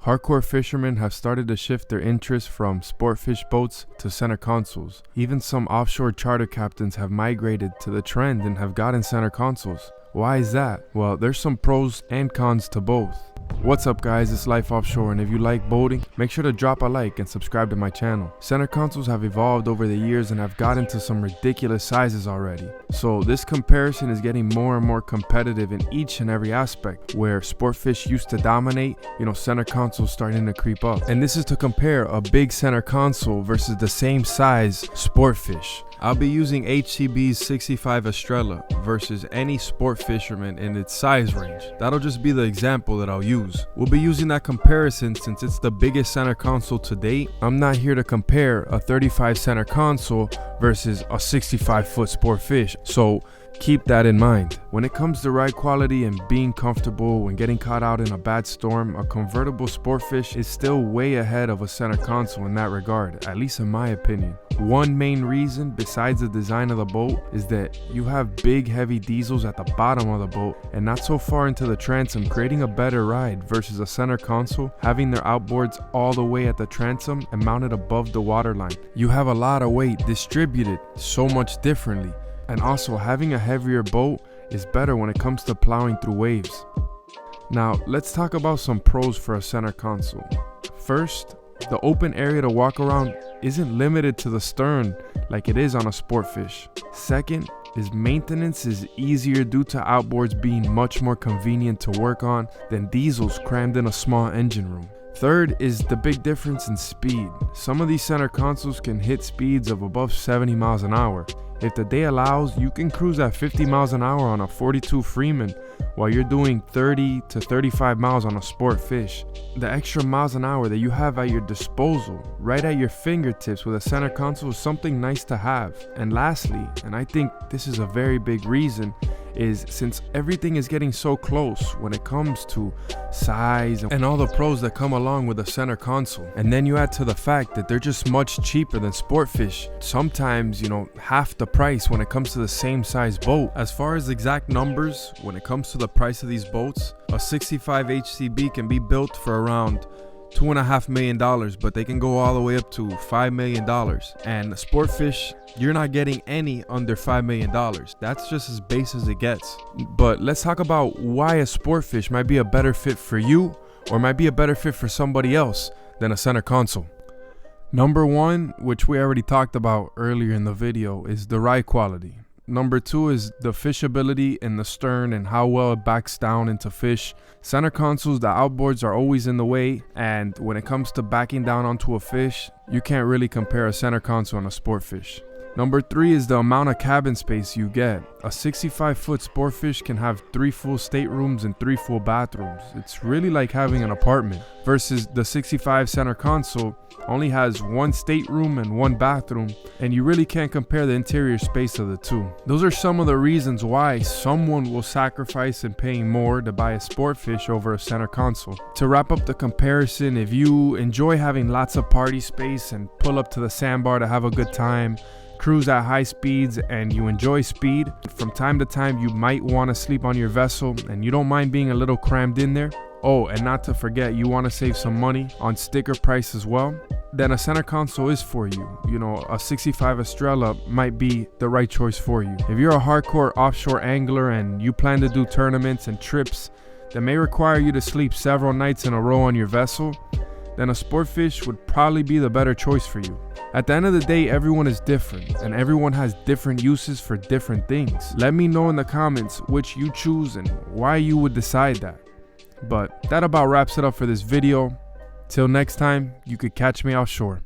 Hardcore fishermen have started to shift their interest from sportfish boats to center consoles. Even some offshore charter captains have migrated to the trend and have gotten center consoles. Why is that? Well, there's some pros and cons to both. What's up guys, it's Life Offshore, and if you like boating, make sure to drop a like and subscribe to my channel. Center consoles have evolved over the years and have gotten to some ridiculous sizes already. So this comparison is getting more and more competitive in each and every aspect. Where sportfish used to dominate, center consoles starting to creep up. And this is to compare a big center console versus the same size sportfish. I'll be using HCB's 65 Estrella versus any sport fisherman in its size range. That'll just be the example that I'll use. We'll be using that comparison since it's the biggest center console to date. I'm not here to compare a 35 center console versus a 65-foot sport fish, so keep that in mind. When it comes to ride quality and being comfortable when getting caught out in a bad storm, a convertible sportfish is still way ahead of a center console in that regard, at least in my opinion. One main reason, besides the design of the boat, is that you have big heavy diesels at the bottom of the boat and not so far into the transom, creating a better ride versus a center console having their outboards all the way at the transom and mounted above the waterline. You have a lot of weight distributed so much differently. And also, having a heavier boat is better when it comes to plowing through waves. Now, let's talk about some pros for a center console. First, the open area to walk around isn't limited to the stern like it is on a sportfish. Second, is maintenance is easier due to outboards being much more convenient to work on than diesels crammed in a small engine room. Third is the big difference in speed. Some of these center consoles can hit speeds of above 70 miles an hour. If the day allows, you can cruise at 50 miles an hour on a 42 Freeman while you're doing 30 to 35 miles on a sport fish. The extra miles an hour that you have at your disposal, right at your fingertips with a center console, is something nice to have. And lastly, and I think this is a very big reason, is since everything is getting so close when it comes to size and all the pros that come along with a center console, and then you add to the fact that they're just much cheaper than sportfish, sometimes half the price when it comes to the same size boat. As far as exact numbers, when it comes to the price of these boats, a 65 HCB can be built for around $2.5 million, but they can go all the way up to $5 million. And a sportfish, you're not getting any under $5 million. That's just as base as it gets. But let's talk about why a sportfish might be a better fit for you or might be a better fit for somebody else than a center console. Number one, which we already talked about earlier in the video, is the ride quality. Number two is the fishability in the stern and how well it backs down into fish. Center consoles, the outboards are always in the way, and when it comes to backing down onto a fish, you can't really compare a center console and a sportfish. Number three is the amount of cabin space you get. A 65-foot sportfish can have 3 full staterooms and 3 full bathrooms. It's really like having an apartment. Versus the 65 center console only has 1 stateroom and 1 bathroom, and you really can't compare the interior space of the two. Those are some of the reasons why someone will sacrifice in paying more to buy a sportfish over a center console. To wrap up the comparison, if you enjoy having lots of party space and pull up to the sandbar to have a good time, cruise at high speeds, and you enjoy speed, from time to time you might want to sleep on your vessel and you don't mind being a little crammed in there, oh, and not to forget you want to save some money on sticker price as well, then a center console is for you. A 65 Estrella might be the right choice for you. If you're a hardcore offshore angler and you plan to do tournaments and trips that may require you to sleep several nights in a row on your vessel, then a sportfish would probably be the better choice for you. At the end of the day, everyone is different and everyone has different uses for different things. Let me know in the comments which you choose and why you would decide that. But that about wraps it up for this video. Till next time, you could catch me offshore.